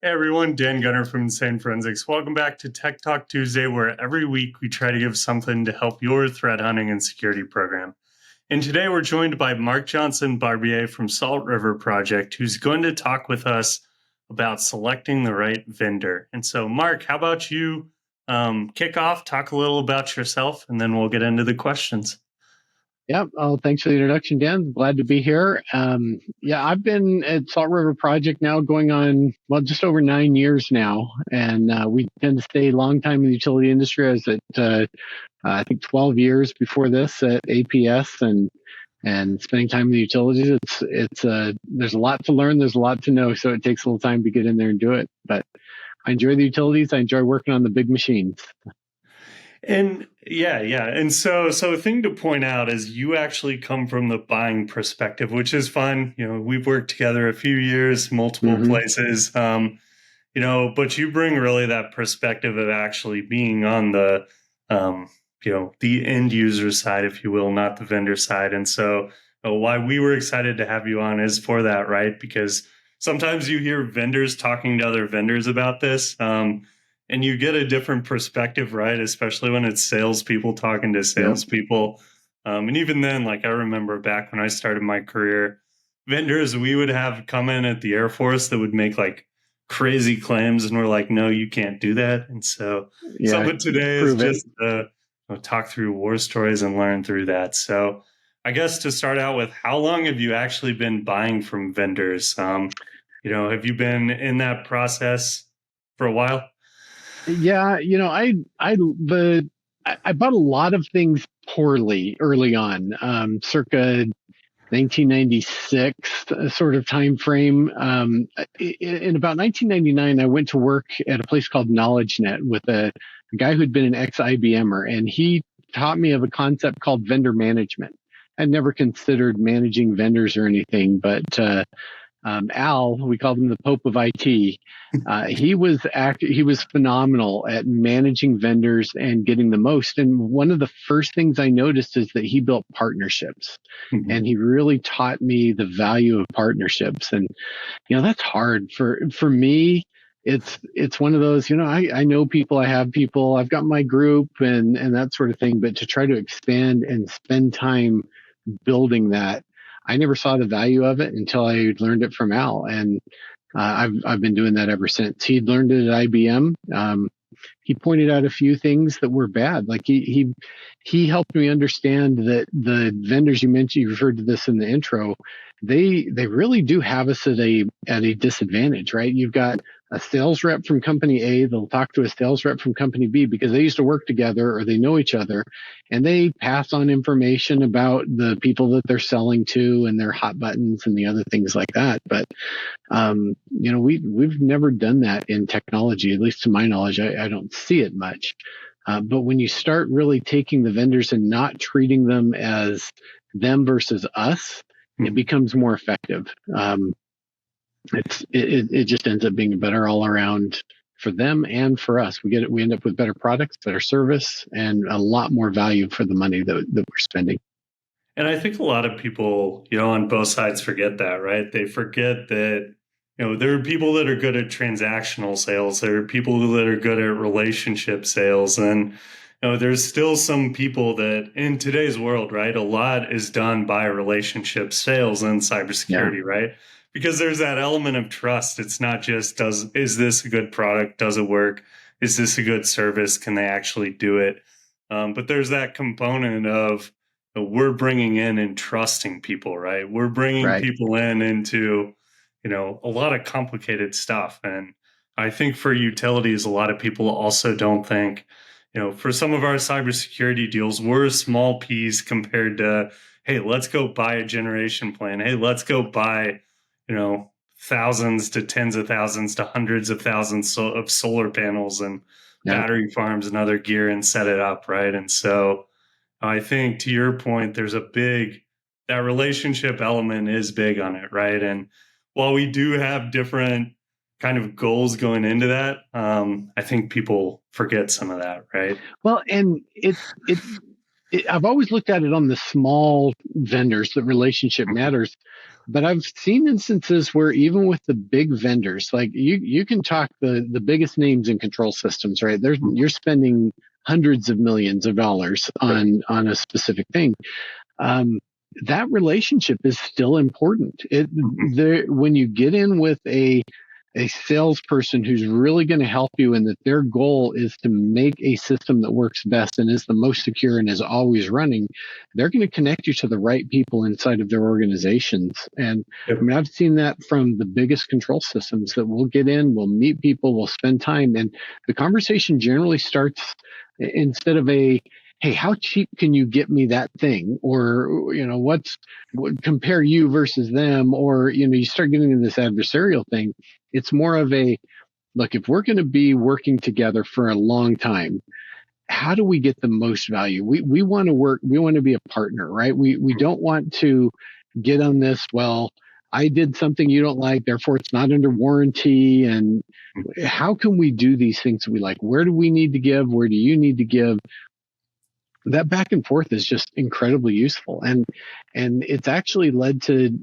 Hey everyone, Dan Gunner from Insane Forensics. Welcome back to Tech Talk Tuesday, where every week we try to give something to help your threat hunting and security program. And today we're joined by Mark Johnson-Barbier from Salt River Project, who's going to talk with us about selecting the right vendor. And so, Mark, how about you kick off, talk a little about yourself, and then we'll get into the questions. Yeah, thanks for the introduction, Dan. Glad to be here. I've been at Salt River Project now going on, well, just over 9 years now. And we tend to stay a long time in the utility industry. I was at, I think 12 years before this at APS and spending time in the utilities. There's a lot to learn. There's a lot to know. So it takes a little time to get in there and do it. But I enjoy the utilities. I enjoy working on the big machines. And yeah. And so a thing to point out is you actually come from the buying perspective, which is fun. We've worked together a few years, multiple places. But you bring really that perspective of actually being on the the end user side, if you will, not the vendor side. And so why we were excited to have you on is for that, right? Because sometimes you hear vendors talking to other vendors about this. And you get a different perspective, right? Especially when it's salespeople talking to salespeople. And even then, like I remember back when I started my career, vendors we would have come in at the Air Force that would make like crazy claims, and we're like, no, you can't do that. And so some of today is just talk through war stories and learn through that. So I guess to start out with, how long have you actually been buying from vendors? Have you been in that process for a while? Yeah, I bought a lot of things poorly early on, circa 1996 sort of time frame. In about 1999, I went to work at a place called KnowledgeNet with a guy who'd been an ex-IBMer, and he taught me of a concept called vendor management. I'd never considered managing vendors or anything, but Al, we called him the Pope of IT. He was phenomenal at managing vendors and getting the most. And one of the first things I noticed is that he built partnerships, and he really taught me the value of partnerships. And that's hard for me. It's one of those, I know people, I have people, I've got my group and that sort of thing. But to try to expand and spend time building that, I never saw the value of it until I learned it from Al, and I've been doing that ever since. He'd learned it at IBM. He pointed out a few things that were bad. Like he helped me understand that the vendors you mentioned, you referred to this in the intro, they really do have us at a disadvantage, right? You've got a sales rep from company A, they'll talk to a sales rep from company B because they used to work together or they know each other, and they pass on information about the people that they're selling to and their hot buttons and the other things like that. But we've never done that in technology, at least to my knowledge. I don't see it much. But when you start really taking the vendors and not treating them as them versus us, it becomes more effective. It just ends up being better all around for them and for us. We end up with better products, better service, and a lot more value for the money that we're spending. And I think a lot of people, on both sides forget that, right? They forget that, there are people that are good at transactional sales. There are people that are good at relationship sales. And, there's still some people that in today's world, right, a lot is done by relationship sales and cybersecurity, right? Because there's that element of trust. It's not just, is this a good product? Does it work? Is this a good service? Can they actually do it? But there's that component of, we're bringing in and trusting people, right? We're bringing people into, a lot of complicated stuff. And I think for utilities, a lot of people also don't think, for some of our cybersecurity deals, we're a small piece compared to, hey, let's go buy a generation plan. Hey, let's go buy, thousands to tens of thousands to hundreds of thousands of solar panels and battery farms and other gear and set it up, right? And so I think to your point, that relationship element is big on it, right? And while we do have different kind of goals going into that, I think people forget some of that, right? Well, and I've always looked at it on the small vendors, that relationship matters. but I've seen instances where even with the big vendors, like you can talk the biggest names in control systems, right? You're spending hundreds of millions of dollars on a specific thing. Um, that relationship is still important. When you get in with a salesperson who's really going to help you and that their goal is to make a system that works best and is the most secure and is always running, they're going to connect you to the right people inside of their organizations. And I mean, I've seen that from the biggest control systems that we'll get in, we'll meet people, we'll spend time, and the conversation generally starts instead of hey, how cheap can you get me that thing? Or, compare you versus them, or, you start getting into this adversarial thing. It's more of look, if we're going to be working together for a long time, how do we get the most value? We want to work, we want to be a partner, right? We don't want to get on this, well, I did something you don't like, therefore it's not under warranty. And how can we do these things we like? Where do we need to give? Where do you need to give? That back and forth is just incredibly useful. And it's actually led to,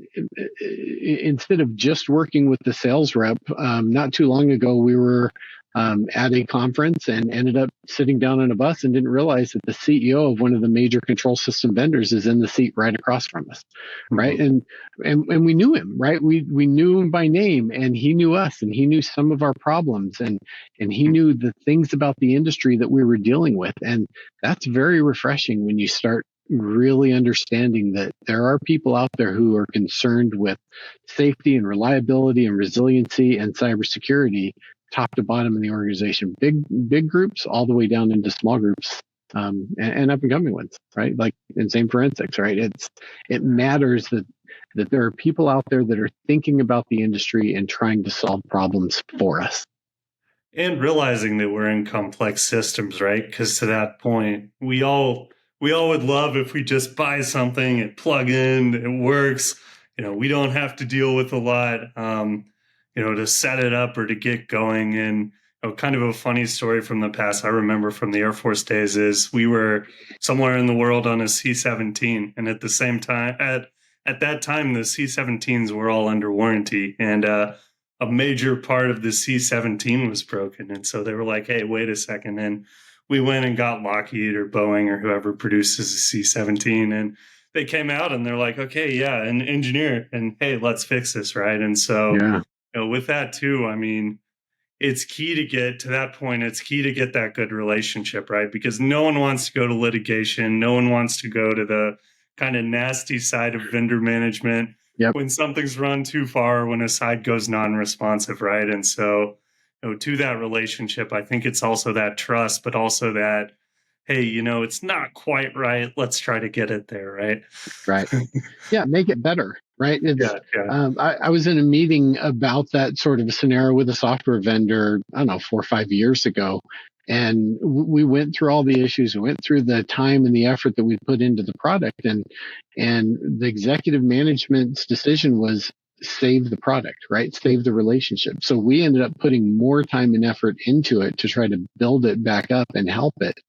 instead of just working with the sales rep, not too long ago, we were at a conference and ended up sitting down on a bus and didn't realize that the CEO of one of the major control system vendors is in the seat right across from us. Right. And we knew him, right? We knew him by name, and he knew us, and he knew some of our problems, and he knew the things about the industry that we were dealing with. And that's very refreshing when you start really understanding that there are people out there who are concerned with safety and reliability and resiliency and cybersecurity, top to bottom in the organization, big groups all the way down into small groups, and up and coming ones, right? Like, and same forensics, right? It matters that there are people out there that are thinking about the industry and trying to solve problems for us. And realizing that we're in complex systems, right? Because to that point, we all would love if we just buy something, it plug in, it works. We don't have to deal with a lot, to set it up or to get going. And kind of a funny story from the past I remember from the Air Force days is we were somewhere in the world on a C-17, and at the same time, at that time, the C-17s were all under warranty, and a major part of the C-17 was broken. And so they were like, hey, wait a second. And we went and got Lockheed or Boeing or whoever produces a C-17. And they came out and they're like, okay, yeah, an engineer. And hey, let's fix this, right? And so with that too, I mean, it's key to get to that point. It's key to get that good relationship, right? Because no one wants to go to litigation. No one wants to go to the kind of nasty side of vendor management. Yep. When something's run too far, when a side goes non-responsive, right? And so, to that relationship, I think it's also that trust, but also that, hey, it's not quite right. Let's try to get it there, right? Right. Yeah, make it better, right? I was in a meeting about that sort of scenario with a software vendor, I don't know, 4 or 5 years ago. And we went through all the issues. We went through the time and the effort that we put into the product, and the executive management's decision was save the product, right? Save the relationship. So we ended up putting more time and effort into it to try to build it back up and help it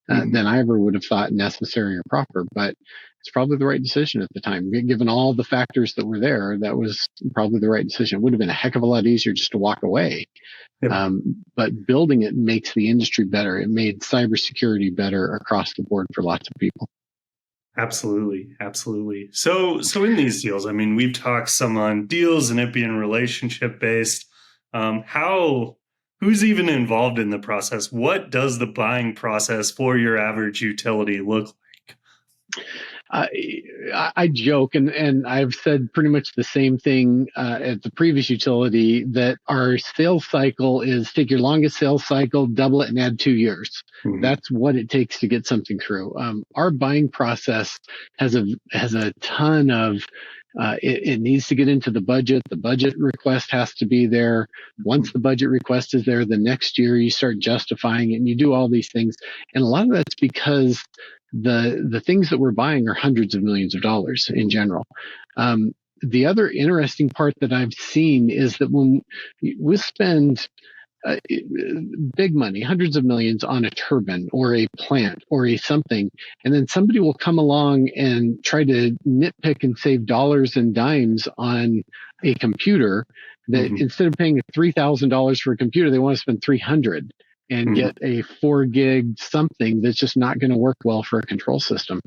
than I ever would have thought necessary or proper. But it's probably the right decision at the time. Given all the factors that were there, that was probably the right decision. It would have been a heck of a lot easier just to walk away. Yep. But building it makes the industry better. It made cybersecurity better across the board for lots of people. Absolutely. Absolutely. So in these deals, I mean, we've talked some on deals and it being relationship based. Who's even involved in the process? What does the buying process for your average utility look like? I joke, and I've said pretty much the same thing at the previous utility, that our sales cycle is take your longest sales cycle, double it, and add 2 years. Mm-hmm. That's what it takes to get something through. Our buying process has a ton of it needs to get into the budget. The budget request has to be there. Once the budget request is there, the next year you start justifying it, and you do all these things. And a lot of that's because the things that we're buying are hundreds of millions of dollars in general. The other interesting part that I've seen is that when we spend big money, hundreds of millions on a turbine or a plant or a something. And then somebody will come along and try to nitpick and save dollars and dimes on a computer that Hmm. instead of paying $3,000 for a computer, they want to spend 300 and Hmm. get a 4 gig something that's just not going to work well for a control system.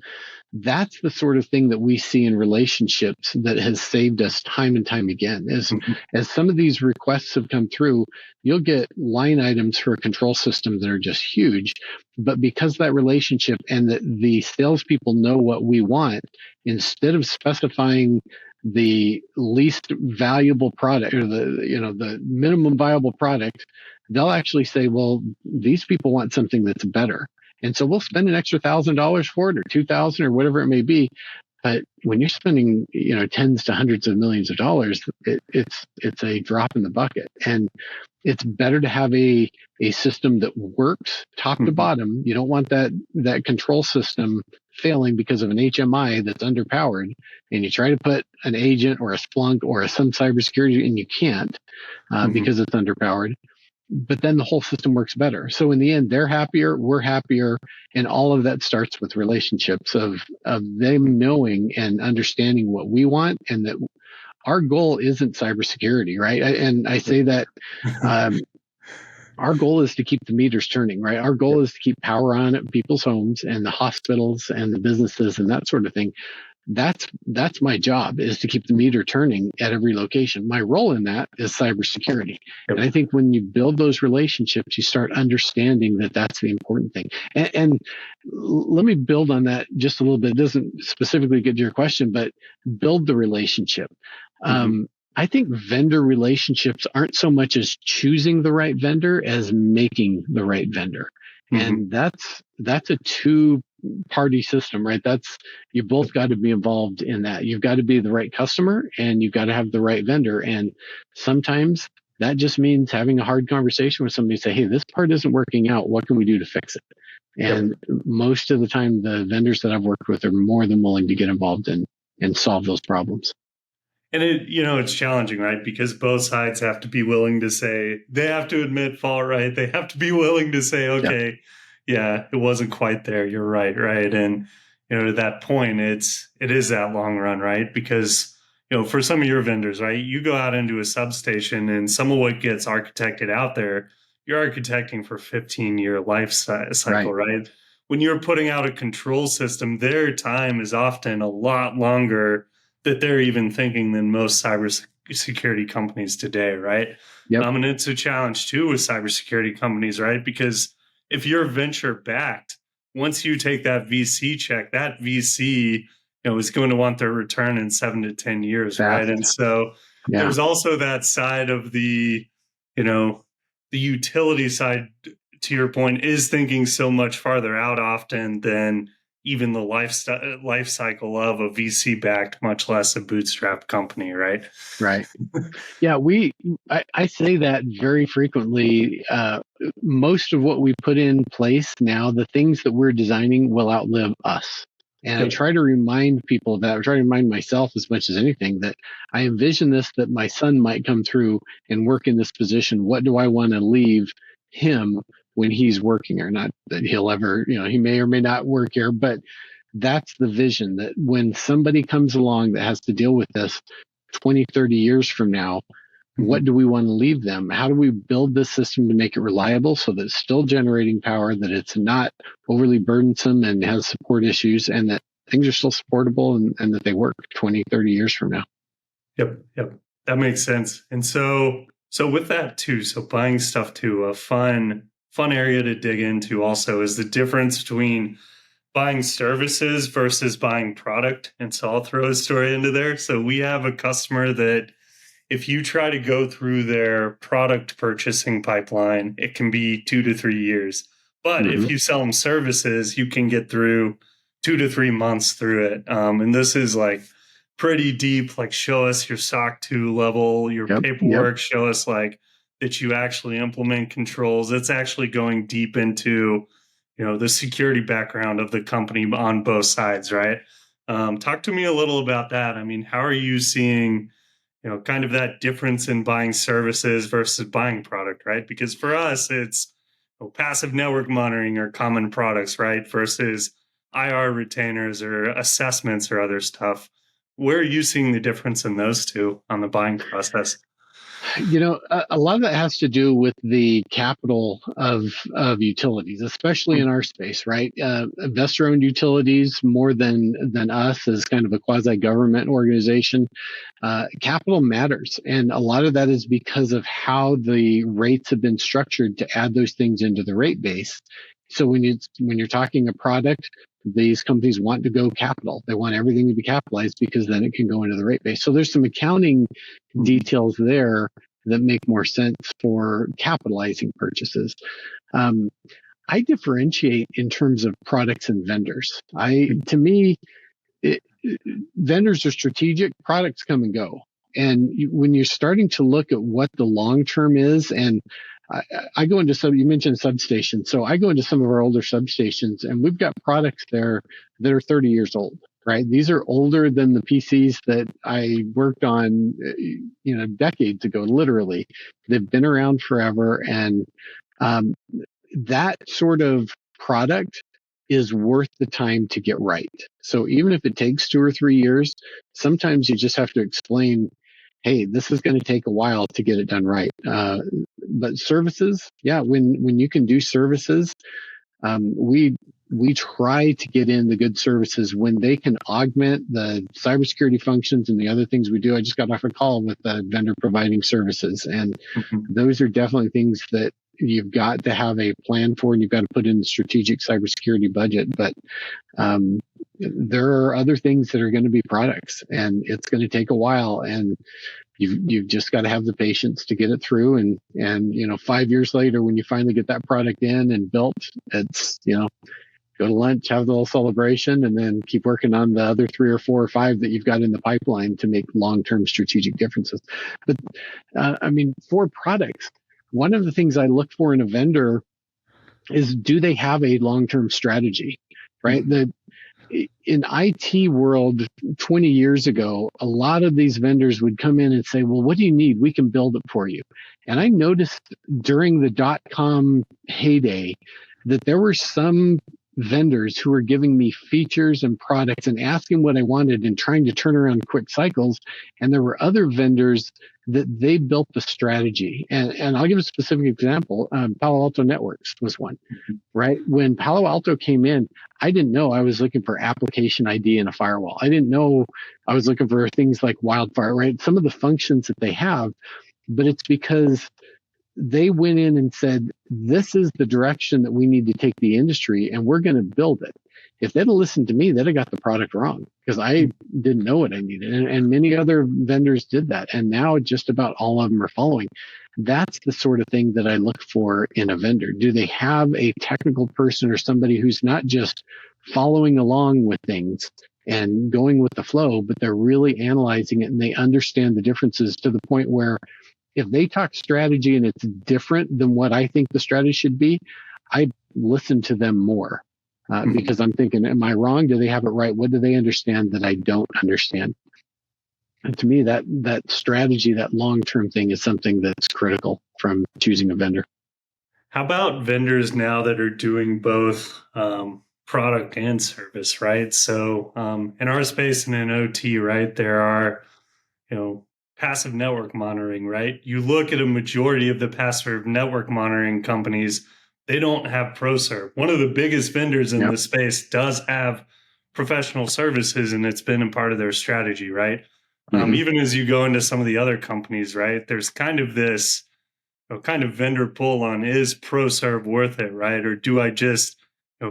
That's the sort of thing that we see in relationships that has saved us time and time again. Hmm. As some of these requests have come through, you'll get line items for a control system that are just huge. But because that relationship and the salespeople know what we want, instead of specifying the least valuable product or the minimum viable product, they'll actually say, well, these people want something that's better. And so we'll spend an extra $1,000 for it or 2,000 or whatever it may be. But when you're spending, tens to hundreds of millions of dollars, it's a drop in the bucket. And it's better to have a system that works top to Hmm. bottom. You don't want that control system failing because of an HMI that's underpowered, and you try to put an agent or a Splunk or some cybersecurity, and you can't Hmm. because it's underpowered, but then the whole system works better. So in the end, they're happier, we're happier, and all of that starts with relationships of them knowing and understanding what we want, and that our goal isn't cybersecurity, right? And I say that um, our goal is to keep the meters turning, right? Our goal is to keep power on at people's homes and the hospitals and the businesses and that sort of thing. That's my job, is to keep the meter turning at every location. My role in that is cybersecurity. And Yep. I think when you build those relationships, you start understanding that that's the important thing. And let me build on that just a little bit. It doesn't specifically get to your question, but build the relationship. Hmm. I think vendor relationships aren't so much as choosing the right vendor as making the right vendor. Hmm. And that's a two party system, right? That's, you both got to be involved in that. You've got to be the right customer and you've got to have the right vendor. And sometimes that just means having a hard conversation with somebody, say, hey, this part isn't working out. What can we do to fix it? Yep. And most of the time, the vendors that I've worked with are more than willing to get involved and solve those problems. And it's challenging, right? Because both sides have to be willing to say, they have to admit fault, right? They have to be willing to say, Yep. okay, yeah, it wasn't quite there. You're right, right? And, to that point, it is that long run, right? Because, for some of your vendors, right, you go out into a substation and some of what gets architected out there, you're architecting for 15-year life cycle, Right. right? When you're putting out a control system, their time is often a lot longer that they're even thinking than most cybersecurity companies today, right? Yep. And it's a challenge too with cybersecurity companies, right? Because if you're venture backed, once you take that VC check, that VC, is going to want their return in 7 to 10 years, right? And Fast. so Yeah. there's also that side of you know, the utility side, to your point, is thinking so much farther out often than even the life cycle of a VC backed, much less a bootstrap company, right? Right. Yeah, I say that very frequently. Most of what we put in place now, the things that we're designing will outlive us. And I Yep. try to remind people that, I try to remind myself as much as anything, that I envision this, that my son might come through and work in this position. What do I want to leave him when he's working? Or not that he'll ever, he may or may not work here, but that's the vision, that when somebody comes along that has to deal with this 20, 30 years from now, what Mhm. do we want to leave them? How do we build this system to make it reliable so that it's still generating power, that it's not overly burdensome and has support issues, and that things are still supportable, and that they work 20, 30 years from now? Yep. Yep. That makes sense. And so with that too, so buying stuff too, a fun area to dig into also is the difference between buying services versus buying product. And so I'll throw a story into there. So we have a customer that if you try to go through their product purchasing pipeline, it can be 2 to 3 years. But Mm-hmm. if you sell them services, you can get through 2 to 3 months through it. And this is like pretty deep, like show us your SOC 2 level, your Yep. Yep. paperwork, show us like that you actually implement controls. It's actually going deep into, the security background of the company on both sides, right? Talk to me a little about that. I mean, how are you seeing kind of that difference in buying services versus buying product, right? Because for us, it's passive network monitoring or common products, right? Versus IR retainers or assessments or other stuff. Where are you seeing the difference in those two on the buying process? A lot of that has to do with the capital of utilities, especially in our space, right? Investor-owned utilities more than us as kind of a quasi-government organization. Capital matters, and a lot of that is because of how the rates have been structured to add those things into the rate base. So when you're talking a product, these companies want to go capital. They want everything to be capitalized because then it can go into the rate base. So there's some accounting details there that make more sense for capitalizing purchases. I differentiate in terms of products and vendors. To me, vendors are strategic, products come and go. And when you're starting to look at what the long term is, and I go into you mentioned substations. So I go into some of our older substations and we've got products there that are 30 years old, right? These are older than the PCs that I worked on, decades ago, literally. They've been around forever. And that sort of product is worth the time to get right. So even if it takes 2 or 3 years, sometimes you just have to explain, hey, this is going to take a while to get it done right. But services, yeah, when you can do services, we try to get in the good services when they can augment the cybersecurity functions and the other things we do. I just got off a call with a vendor providing services, and those are definitely things that you've got to have a plan for, and you've got to put in the strategic cybersecurity budget. But there are other things that are going to be products, and it's going to take a while, and you've just got to have the patience to get it through. And 5 years later, when you finally get that product in and built, it's go to lunch, have the little celebration, and then keep working on the other 3 or 4 or 5 that you've got in the pipeline to make long-term strategic differences. But for products, one of the things I look for in a vendor is, do they have a long-term strategy, right? In IT world 20 years ago, a lot of these vendors would come in and say, well, what do you need? We can build it for you. And I noticed during the .com heyday that there were some vendors who were giving me features and products and asking what I wanted and trying to turn around quick cycles. And there were other vendors that they built the strategy. And I'll give a specific example. Palo Alto Networks was one, right? When Palo Alto came in, I didn't know I was looking for application ID in a firewall. I didn't know I was looking for things like wildfire, right? Some of the functions that they have, but it's because they went in and said, this is the direction that we need to take the industry, and we're going to build it. If they'd have listened to me, they'd have got the product wrong, because I didn't know what I needed. And many other vendors did that. And now just about all of them are following. That's the sort of thing that I look for in a vendor. Do they have a technical person or somebody who's not just following along with things and going with the flow, but they're really analyzing it and they understand the differences to the point where if they talk strategy and it's different than what I think the strategy should be, I listen to them more because I'm thinking, am I wrong? Do they have it right? What do they understand that I don't understand? And to me, that strategy, that long-term thing is something that's critical from choosing a vendor. How about vendors now that are doing both product and service, right? So in our space and in OT, right, there are, passive network monitoring, right? You look at a majority of the passive network monitoring companies, they don't have ProServe. One of the biggest vendors in this space does have professional services, and it's been a part of their strategy, right? Even as you go into some of the other companies, right, there's kind of this kind of vendor pull on, is ProServe worth it, right? Or do I just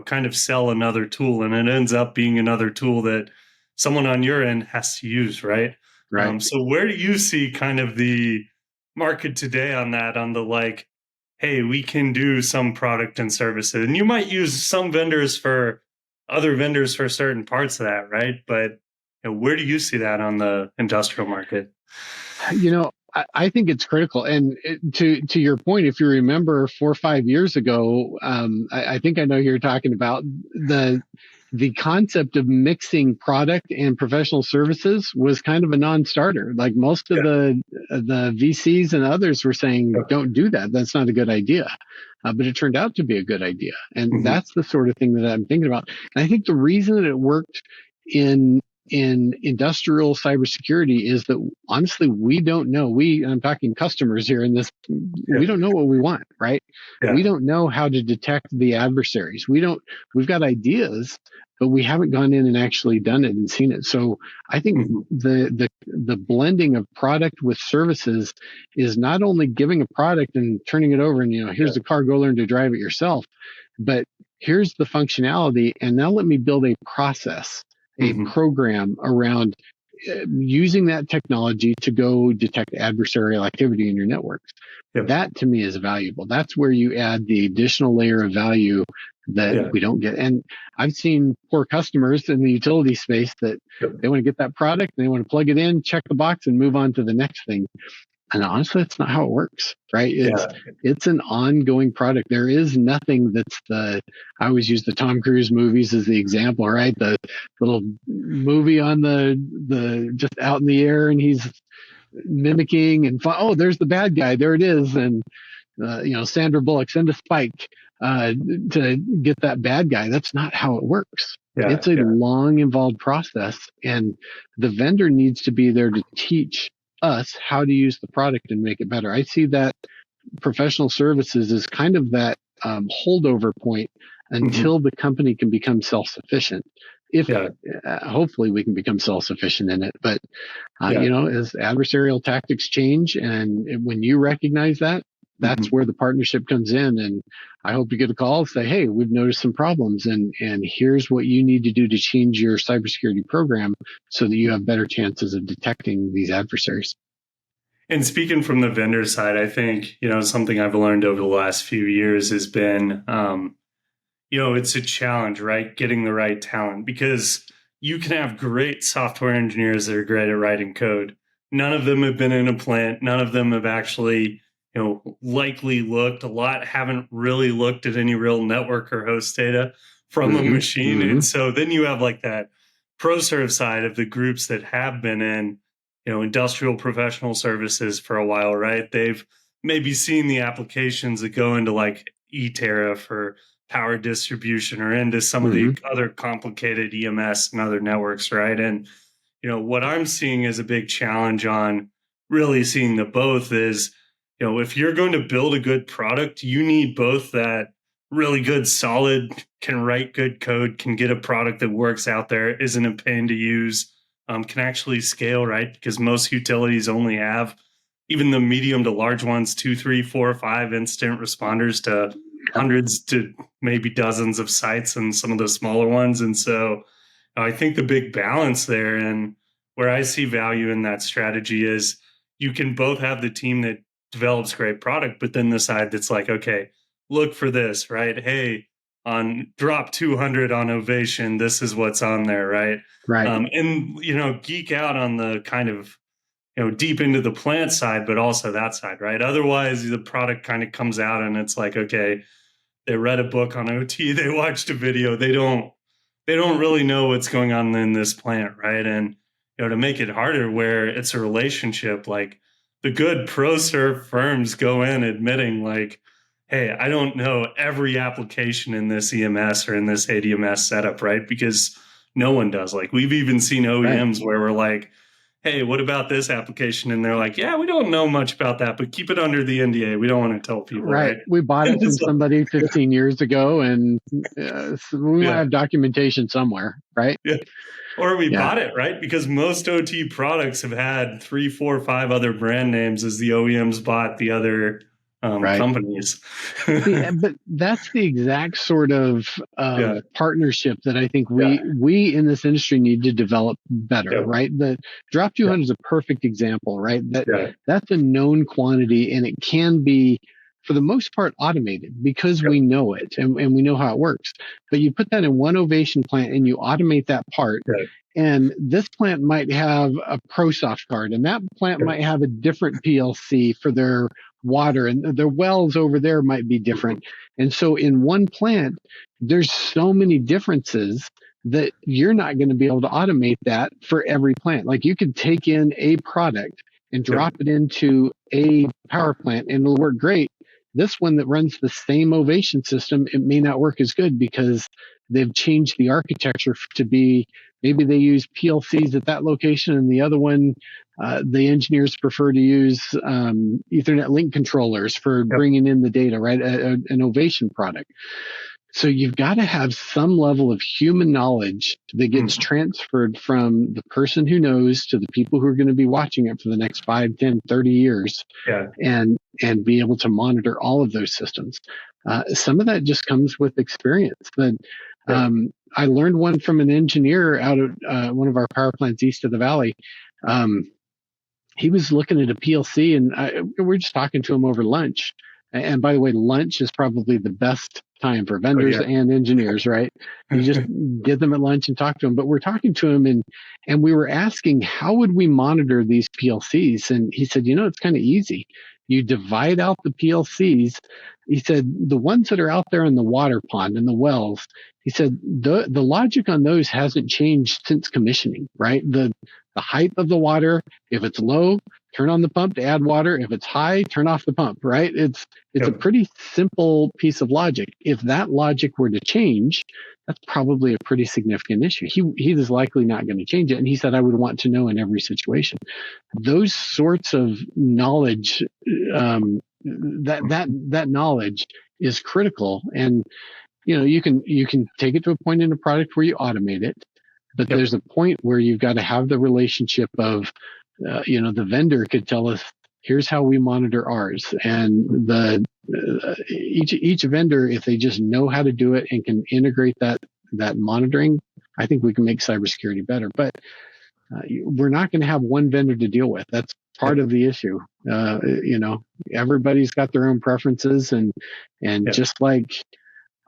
kind of sell another tool, and it ends up being another tool that someone on your end has to use, right? Right. So where do you see kind of the market today on that, on the like, hey, we can do some product and services, and you might use some vendors for other vendors for certain parts of that, right? But where do you see that on the industrial market? I think it's critical. And to your point, if you remember 4 or 5 years ago, I think I know who you're talking about. the concept of mixing product and professional services was kind of a non-starter. Like most of Yeah. the VCs and others were saying, Yeah. don't do that. That's not a good idea. But it turned out to be a good idea. And Mhm. that's the sort of thing that I'm thinking about. And I think the reason that it worked in industrial cybersecurity is that honestly, we don't know. I'm talking customers here in this, we Yeah. don't know what we want, right? Yeah. We don't know how to detect the adversaries. We've got ideas, but we haven't gone in and actually done it and seen it. So I think Mhm. the blending of product with services is not only giving a product and turning it over and, here's Yeah. the car, go learn to drive it yourself, but here's the functionality. And now let me build a process, a Mhm. program around using that technology to go detect adversarial activity in your networks. Yep. That to me is valuable. That's where you add the additional layer of value that Yeah. we don't get. And I've seen poor customers in the utility space that Yep. they want to get that product, they want to plug it in, check the box, and move on to the next thing. And honestly, that's not how it works, right? Yeah. It's an ongoing product. There is nothing I always use the Tom Cruise movies as the example, right? The little movie on the just out in the air and he's mimicking and oh, there's the bad guy. There it is. And, Sandra Bullock, send a spike, to get that bad guy. That's not how it works. Yeah. It's a Yeah. long involved process and the vendor needs to be there to teach us how to use the product and make it better. I see that professional services is kind of that holdover point Mhm. until the company can become self-sufficient. If Yeah. hopefully we can become self-sufficient in it, but Yeah. as adversarial tactics change, and when you recognize that, that's Mhm. where the partnership comes in. And I hope you get a call and say, hey, we've noticed some problems, and here's what you need to do to change your cybersecurity program so that you have better chances of detecting these adversaries. And speaking from the vendor side, I think, something I've learned over the last few years has been, it's a challenge, right? Getting the right talent because you can have great software engineers that are great at writing code. None of them have been in a plant. None of them have actually, likely looked. A lot haven't really looked at any real network or host data from a Mm-hmm. machine. Mm-hmm. And so then you have like that pro serve side of the groups that have been in, industrial professional services for a while, right? They've maybe seen the applications that go into like e-tariff or power distribution or into some of Mm-hmm. the other complicated EMS and other networks, right? And what I'm seeing as a big challenge on really seeing the both is, if you're going to build a good product, you need both that really good, solid, can write good code, can get a product that works out there, isn't a pain to use, can actually scale, right? Because most utilities only have even the medium to large ones, 2, 3, 4, 5 instant responders to Yep. hundreds to maybe dozens of sites and some of the smaller ones. And so I think the big balance there and where I see value in that strategy is you can both have the team that develops great product, but then the side that's like, okay, look for this, right? Hey, on drop 200 on Ovation, this is what's on there, right? Right. And, geek out on the kind of, deep into the plant side, but also that side, right? Otherwise, the product kind of comes out and it's like, okay, they read a book on OT, they watched a video, they don't really know what's going on in this plant, right? And to make it harder, where it's a relationship, like the good pro serve firms go in admitting, like, hey, I don't know every application in this EMS or in this ADMS setup, right? Because no one does. Like we've even seen Right. OEMs where we're like, hey, what about this application? And they're like, yeah, we don't know much about that, but keep it under the NDA. We don't want to tell people, Right. right? We bought it from So, somebody 15 years ago, and so we might yeah. have documentation somewhere, right? Yeah. Or we Yeah. bought it, right? Because most OT products have had 3, 4, 5 other brand names as the OEMs bought the other Right. companies. See, but that's the exact sort of Yeah. partnership that I think Yeah. we in this industry need to develop better, Yeah. right? The Drop Yeah. 200 is a perfect example, right? Yeah. That's a known quantity, and it can be, for the most part, automated because Yep. we know it and we know how it works. But you put that in one Ovation plant and you automate that part. Yeah. And this plant might have a ProSoft card, and that plant Yep. might have a different PLC for their water, and their wells over there might be Mhm. different. And so in one plant, there's so many differences that you're not going to be able to automate that for every plant. Like you could take in a product and Yep. drop it into a power plant and it'll work great. This one that runs the same ovation system, it may not work as good because they've changed the architecture to be, maybe they use PLCs at that location and the other one, the engineers prefer to use Ethernet link controllers for Yep. bringing in the data, right? An ovation product. So you've got to have some level of human knowledge that gets transferred from the person who knows to the people who are going to be watching it for the next 5, 10, 30 years Yeah. and be able to monitor all of those systems. Some of that just comes with experience, but I learned one from an engineer out of one of our power plants east of the valley. He was looking at a PLC and we're just talking to him over lunch. And by the way, lunch is probably the best time for vendors and engineers, right? You just get them at lunch and talk to them. But we're talking to him and we were asking, how would we monitor these PLCs? And he said, it's kind of easy. You divide out the PLCs. He said, the ones that are out there in the water pond and the wells, he said, the logic on those hasn't changed since commissioning, right? The height of the water, if it's low, turn on the pump to add water. If it's high, turn off the pump, right? It's a pretty simple piece of logic. If that logic were to change, that's probably a pretty significant issue. He is likely not going to change it. And he said, I would want to know in every situation. Those sorts of knowledge, that knowledge is critical. And, you can take it to a point in a product where you automate it, but there's a point where you've got to have the relationship of, the vendor could tell us, here's how we monitor ours. And each vendor, if they just know how to do it and can integrate that monitoring, I think we can make cybersecurity better. But we're not going to have one vendor to deal with. That's part of the issue. Everybody's got their own preferences and just like,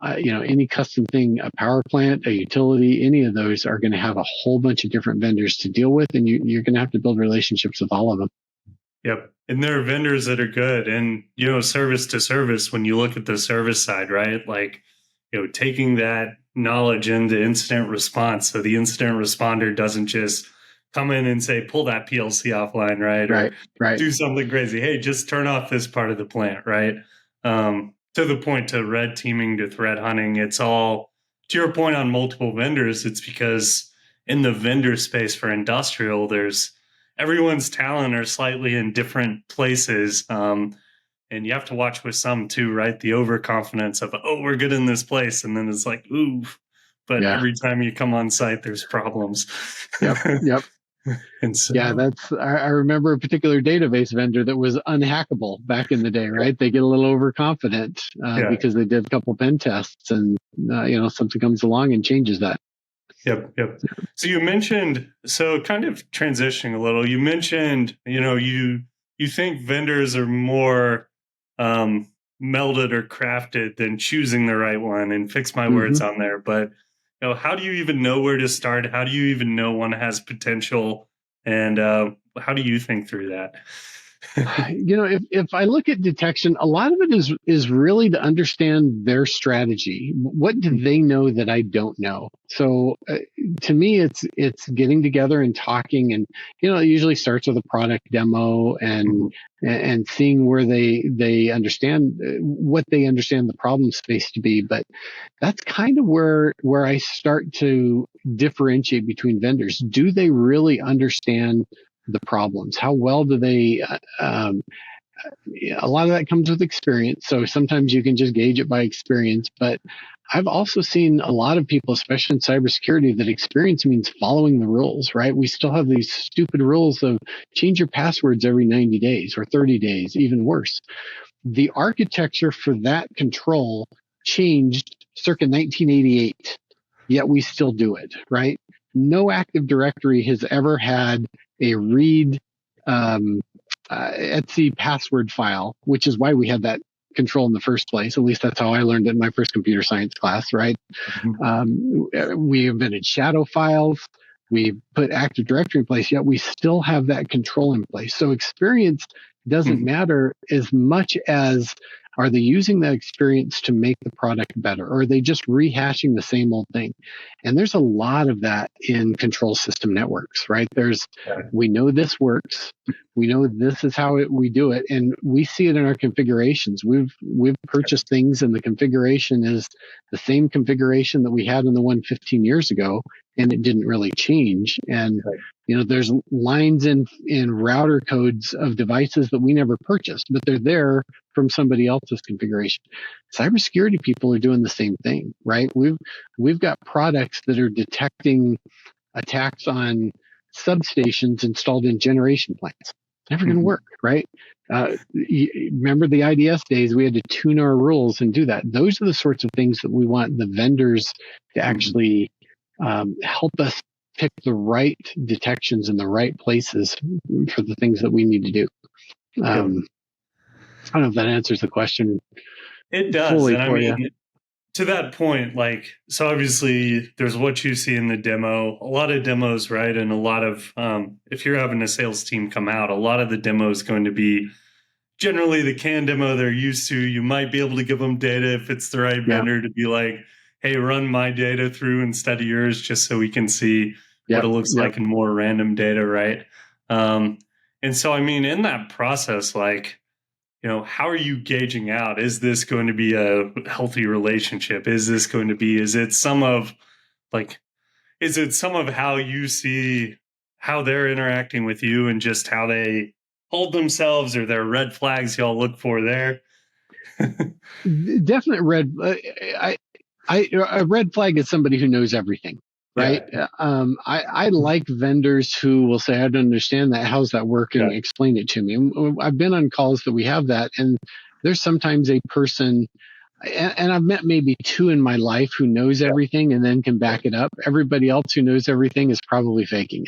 any custom thing, a power plant, a utility, any of those are going to have a whole bunch of different vendors to deal with, and you're going to have to build relationships with all of them. Yep. And there are vendors that are good. And, service to service, when you look at the service side, right? Like, taking that knowledge into incident response. So the incident responder doesn't just come in and say, pull that PLC offline, right? Or do something crazy. Hey, just turn off this part of the plant, right? To the point to red teaming, to threat hunting, it's all, to your point on multiple vendors, it's because in the vendor space for industrial, everyone's talent are slightly in different places. And you have to watch with some too, right? The overconfidence of, we're good in this place. And then it's like, ooh, but every time you come on site, there's problems. Yep. And so, I remember a particular database vendor that was unhackable back in the day, right? They get a little overconfident because they did a couple pen tests and, something comes along and changes that. Yep. So you mentioned, kind of transitioning a little, you mentioned, you think vendors are more melded or crafted than choosing the right one, and fix my words on there. But how do you even know where to start? How do you even know one has potential? And how do you think through that? If I look at detection, a lot of it is really to understand their strategy. What do they know that I don't know? So to me, it's getting together and talking, and it usually starts with a product demo and seeing where they understand what they understand the problem space to be. But that's kind of where I start to differentiate between vendors. Do they really understand the problems? How well do they, a lot of that comes with experience. So sometimes you can just gauge it by experience, but I've also seen a lot of people, especially in cybersecurity, that experience means following the rules, right? We still have these stupid rules of change your passwords every 90 days or 30 days, even worse. The architecture for that control changed circa 1988, yet we still do it, right? No Active Directory has ever had a read etc password file, which is why we had that control in the first place. At least that's how I learned it in my first computer science class, right? We invented shadow files. We put Active Directory in place, yet we still have that control in place. So experience doesn't matter as much as Are they using that experience to make the product better? Or are they just rehashing the same old thing? And there's a lot of that in control system networks, right? We know this works. We know this is how we do it, and we see it in our configurations. We've purchased things, and the configuration is the same configuration that we had in the one 15 years ago, and it didn't really change. And there's lines in router codes of devices that we never purchased, but they're there from somebody else's configuration. Cybersecurity people are doing the same thing, right? We've got products that are detecting attacks on substations installed in generation plants. It's never going to work, right? Remember the IDS days, we had to tune our rules and do that. Those are the sorts of things that we want the vendors to actually help us pick the right detections in the right places for the things that we need to do. I don't know if that answers the question. It does. And I mean, to that point, so obviously there's what you see in the demo, a lot of demos, right? And a lot of, if you're having a sales team come out, a lot of the demo is going to be generally the CAN demo they're used to. You might be able to give them data if it's the right vendor to be like, hey, run my data through instead of yours, just so we can see what it looks like in more random data, right? And so, I mean, in that process, how are you gauging out? Is this going to be a healthy relationship? Is it some of how you see how they're interacting with you and just how they hold themselves, or their red flags y'all look for there? Definite red. A red flag is somebody who knows everything, right? Yeah. I like vendors who will say, I don't understand that. How's that working? Explain it to me. I've been on calls that we have that, and there's sometimes a person, and I've met maybe two in my life who knows everything and then can back it up. Everybody else who knows everything is probably faking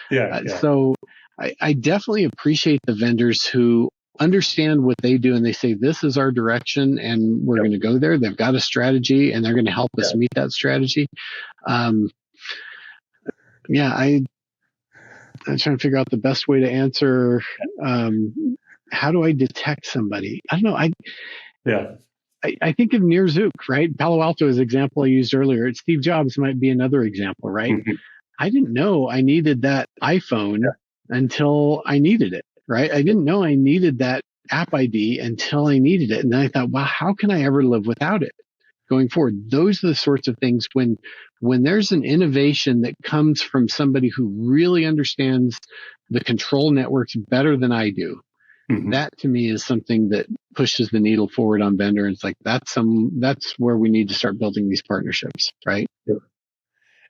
it. So I definitely appreciate the vendors who understand what they do and they say, this is our direction and we're going to go there. They've got a strategy and they're going to help us meet that strategy. I'm trying to figure out the best way to answer. How do I detect somebody? I don't know. I think of Nir Zook, right? Palo Alto is an example I used earlier. Steve Jobs might be another example, right? I didn't know I needed that iPhone until I needed it, right? I didn't know I needed that app ID until I needed it. And then I thought, wow, how can I ever live without it going forward? Those are the sorts of things when there's an innovation that comes from somebody who really understands the control networks better than I do. That to me is something that pushes the needle forward on vendor. It's like, that's where we need to start building these partnerships, right?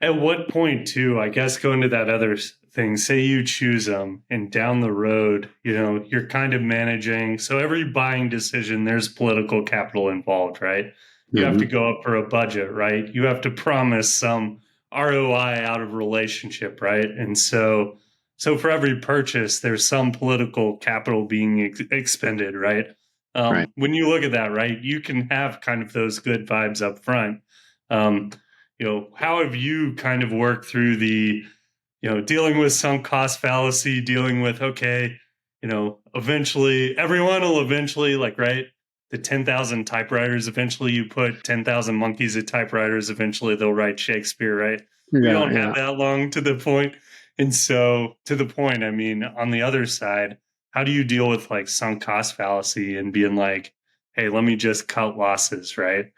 At what point, too, I guess going to that other thing, say you choose them and down the road, you're kind of managing. So every buying decision, there's political capital involved, right? You have to go up for a budget, right? You have to promise some ROI out of relationship, right? And so for every purchase, there's some political capital being expended, right? When you look at that, right, you can have kind of those good vibes up front. How have you kind of worked through the, dealing with some cost fallacy, dealing with, eventually everyone will eventually right? The 10,000 typewriters, eventually you put 10,000 monkeys at typewriters, eventually they'll write Shakespeare, right? We don't have that long to the point. And so to the point, I mean, on the other side, how do you deal with sunk cost fallacy and being like, hey, let me just cut losses, right?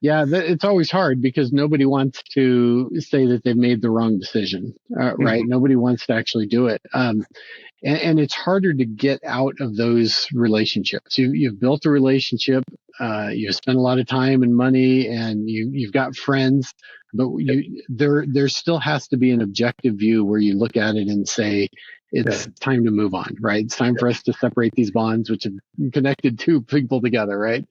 Yeah, it's always hard because nobody wants to say that they've made the wrong decision, right? Nobody wants to actually do it. And it's harder to get out of those relationships. You've built a relationship, you've spent a lot of time and money, and you've got friends, but there still has to be an objective view where you look at it and say, it's time to move on, right? It's time for us to separate these bonds, which have connected two people together, right?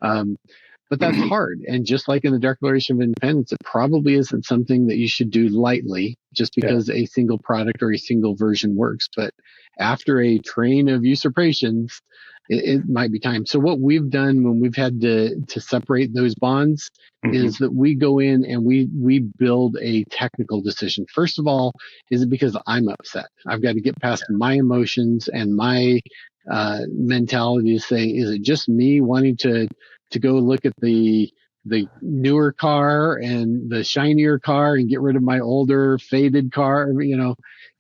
But that's hard. And just like in the Declaration of Independence, it probably isn't something that you should do lightly just because a single product or a single version works. But after a train of usurpations, it might be time. So what we've done when we've had to separate those bonds is that we go in and we build a technical decision. First of all, is it because I'm upset? I've got to get past my emotions and my mentality to say, is it just me wanting to go look at the newer car and the shinier car and get rid of my older faded car?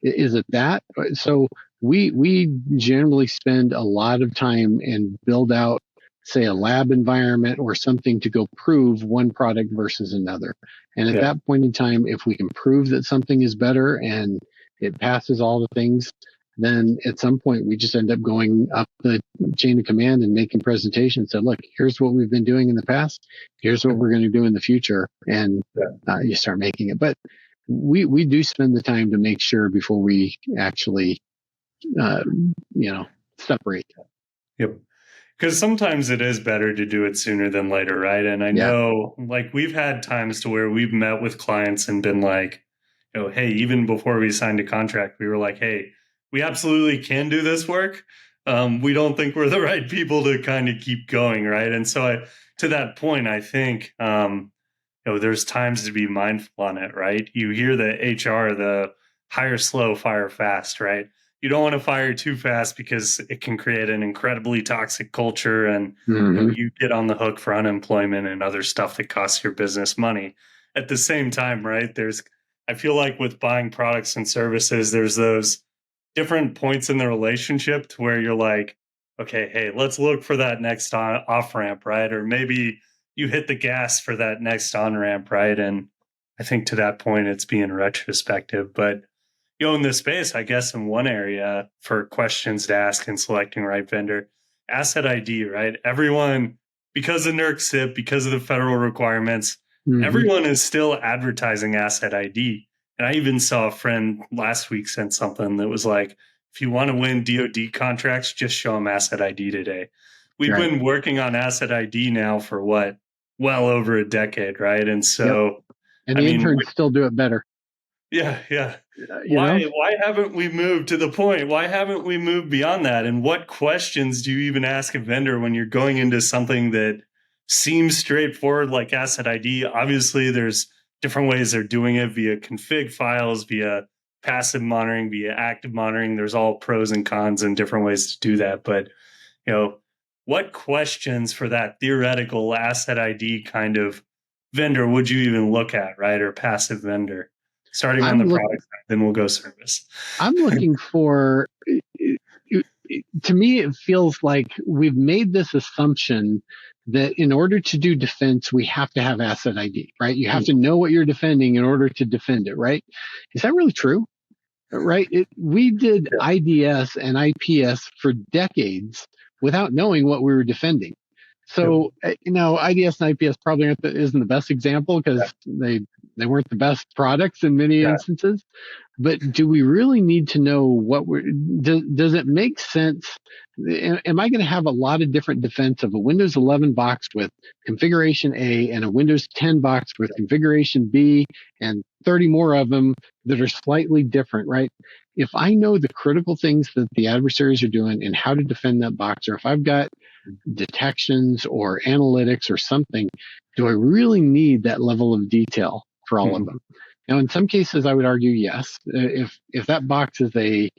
Is it that? So we generally spend a lot of time and build out, say, a lab environment or something to go prove one product versus another. And at Yeah. that point in time, if we can prove that something is better and it passes all the things, then at some point we just end up going up the chain of command and making presentations. So look, here's what we've been doing in the past. Here's what we're going to do in the future. And you start making it. But we do spend the time to make sure before we actually, uh, separate. Yep. Because sometimes it is better to do it sooner than later, right? And I Yeah. know, like, we've had times to where we've met with clients and been like, hey, even before we signed a contract, we were like, hey, we absolutely can do this work. We don't think we're the right people to kind of keep going, right? And so, to that point, I think, there's times to be mindful on it, right? You hear the HR, the hire slow, fire fast, right? You don't want to fire too fast because it can create an incredibly toxic culture, and Mm-hmm. you get on the hook for unemployment and other stuff that costs your business money. At the same time, right, I feel like with buying products and services, there's those different points in the relationship to where you're like, okay, hey, let's look for that next off ramp, right? Or maybe you hit the gas for that next on ramp, right? And I think to that point, it's being retrospective. But in this space, I guess in one area for questions to ask and selecting right vendor, asset ID, right? Everyone, because of NERC SIP, because of the federal requirements, Mm-hmm. everyone is still advertising asset ID. And I even saw a friend last week sent something that was like, if you want to win DoD contracts, just show them asset ID today. We've Right. been working on asset ID now for what? Well over a decade, right? And Yep. so, And I the mean, interns still do it better. yeah. You know? Why haven't we moved to the point? Why haven't we moved beyond that? And what questions do you even ask a vendor when you're going into something that seems straightforward like asset ID? Obviously, there's different ways they're doing it via config files, via passive monitoring, via active monitoring. There's all pros and cons and different ways to do that. But, you know, what questions for that theoretical asset ID kind of vendor would you even look at, right? Or passive vendor? Starting on I'm the look product side, then we'll go service. I'm looking for, to me, it feels like we've made this assumption that in order to do defense, we have to have asset ID, right? You have to know what you're defending in order to defend it, right? Is that really true? Right? We did Yeah. IDS and IPS for decades without knowing what we were defending. Yep. So, IDS and IPS probably isn't the best example Yeah. because they weren't the best products in many Yeah. instances. But do we really need to know does it make sense? Am I going to have a lot of different defense of a Windows 11 box with configuration A and a Windows 10 box with configuration B and 30 more of them that are slightly different, right? If I know the critical things that the adversaries are doing and how to defend that box, or if I've got detections or analytics or something, do I really need that level of detail for all of Mhm. them? Now, in some cases, I would argue yes. If that box is a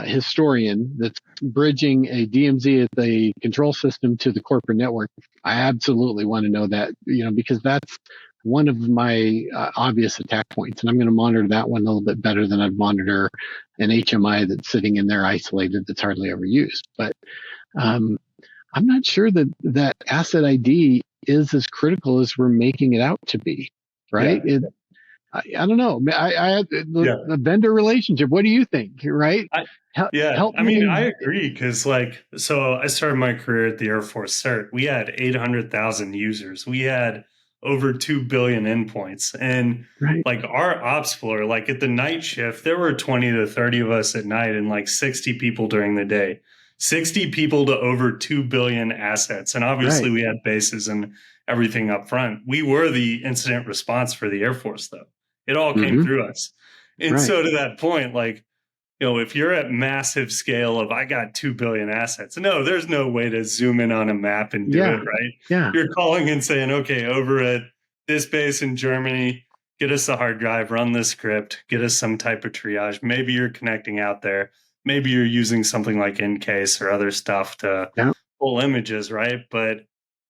historian that's bridging a DMZ at the control system to the corporate network, I absolutely want to know that, because that's one of my obvious attack points, and I'm going to monitor that one a little bit better than I'd monitor an HMI that's sitting in there isolated that's hardly ever used. But um, I'm not sure that asset ID is as critical as we're making it out to be, right? Yeah. I don't know. Yeah. The vendor relationship. What do you think? Right? I, yeah. Help I mean, me. I agree because, so I started my career at the Air Force CERT. We had 800,000 users. We had over 2 billion endpoints. And, Right. our ops floor, at the night shift, there were 20 to 30 of us at night and 60 people during the day. 60 people to over 2 billion assets. And obviously, Right. we had bases and everything up front. We were the incident response for the Air Force, though. It all came Mm-hmm. through us. And Right. so, to that point, if you're at massive scale of I got 2 billion assets, no, there's no way to zoom in on a map and do Yeah. it, right? Yeah. You're calling and saying, okay, over at this base in Germany, get us the hard drive, run the script, get us some type of triage. Maybe you're connecting out there. maybe you're using something like Encase or other stuff to Yeah. pull images, right? But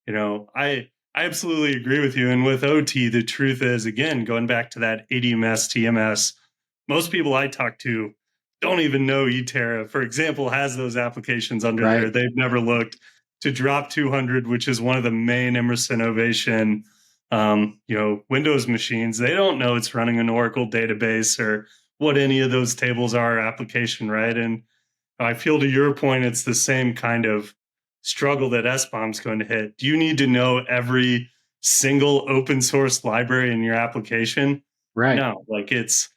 I absolutely agree with you. And with OT, the truth is, again, going back to that ADMS, TMS, most people I talk to don't even know eTerra, for example, has those applications under Right. there. They've never looked to Drop 200, which is one of the main Emerson Ovation, Windows machines. They don't know it's running an Oracle database or what any of those tables are application, right? And I feel to your point, it's the same kind of struggle that SBOM's going to hit. Do you need to know every single open source library in your application? Right. No, like it's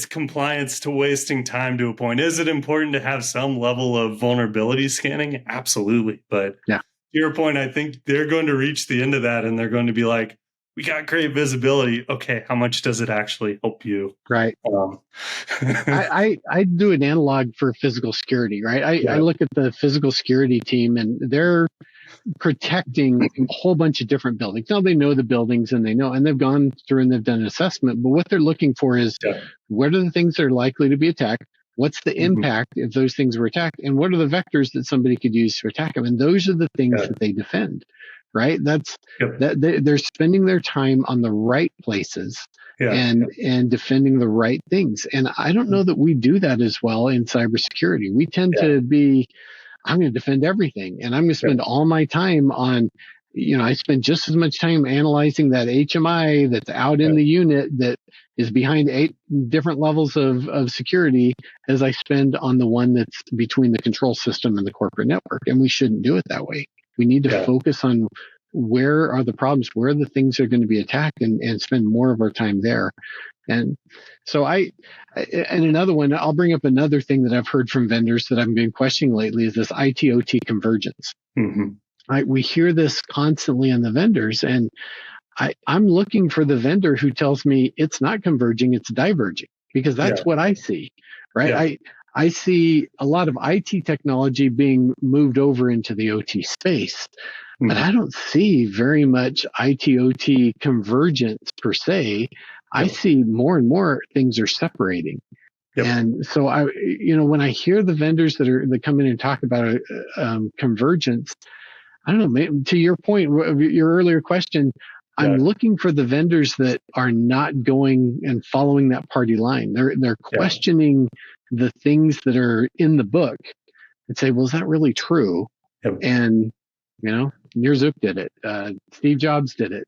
compliance to wasting time to a point. Is it important to have some level of vulnerability scanning? Absolutely. But Yeah. to your point, I think they're going to reach the end of that and they're going to be like, we got great visibility. Okay, how much does it actually help you? Right. I do an analog for physical security, right? I look at the physical security team and they're protecting a whole bunch of different buildings. Now they know the buildings and they've gone through and they've done an assessment, but what they're looking for is what are the things that are likely to be attacked? What's the impact if those things were attacked? And what are the vectors that somebody could use to attack them? And those are the things that they defend, right? They're spending their time on the right places and defending the right things. And I don't know that we do that as well in cybersecurity. We tend to be, I'm going to defend everything and I'm going to spend all my time on, I spend just as much time analyzing that HMI that's out in the unit that is behind 8 different levels of security as I spend on the one that's between the control system and the corporate network. And we shouldn't do it that way. We need to focus on where are the problems, where the things are going to be attacked and spend more of our time there. And so and another one, I'll bring up another thing that I've heard from vendors that I've been questioning lately is this IT-OT convergence. We hear this constantly in the vendors, and I'm looking for the vendor who tells me it's not converging, it's diverging, because that's what I see, right? I see a lot of IT technology being moved over into the OT space, but I don't see very much IT-OT convergence per se. I see more and more things are separating. And so when I hear the vendors that come in and talk about convergence, I don't know, to your point, your earlier question, I'm looking for the vendors that are not going and following that party line. They're questioning the things that are in the book and say, well, is that really true? And, Nir did it. Steve Jobs did it.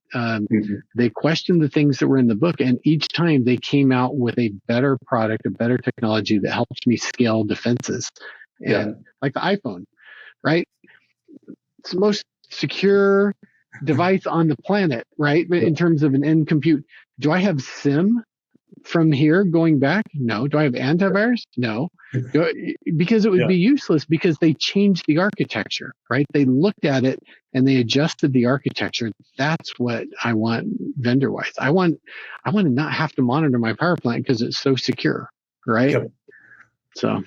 They questioned the things that were in the book. And each time they came out with a better product, a better technology that helps me scale defenses. And like the iPhone, right? It's the most secure device on the planet, right? In terms of an end compute. Do I have SIM from here going back? No. Do I have antivirus? No. Because it would be useless because they changed the architecture, right? They looked at it and they adjusted the architecture. That's what I want vendor wise. I want to not have to monitor my power plant because it's so secure, right? So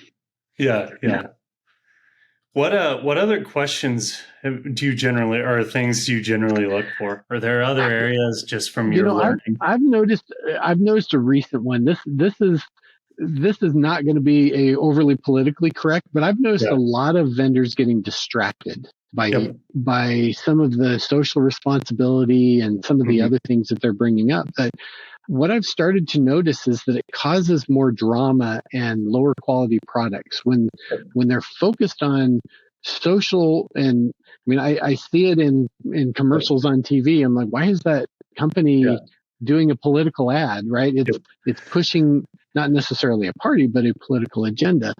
What other questions things do you generally look for? Are there other areas just from your learning? I've noticed a recent one. This is not going to be a overly politically correct, but I've noticed a lot of vendors getting distracted by some of the social responsibility and some of the other things that they're bringing up. That what I've started to notice is that it causes more drama and lower quality products when they're focused on social. And I mean, I see it in commercials on TV. I'm like, why is that company doing a political ad, right? It's pushing not necessarily a party, but a political agenda.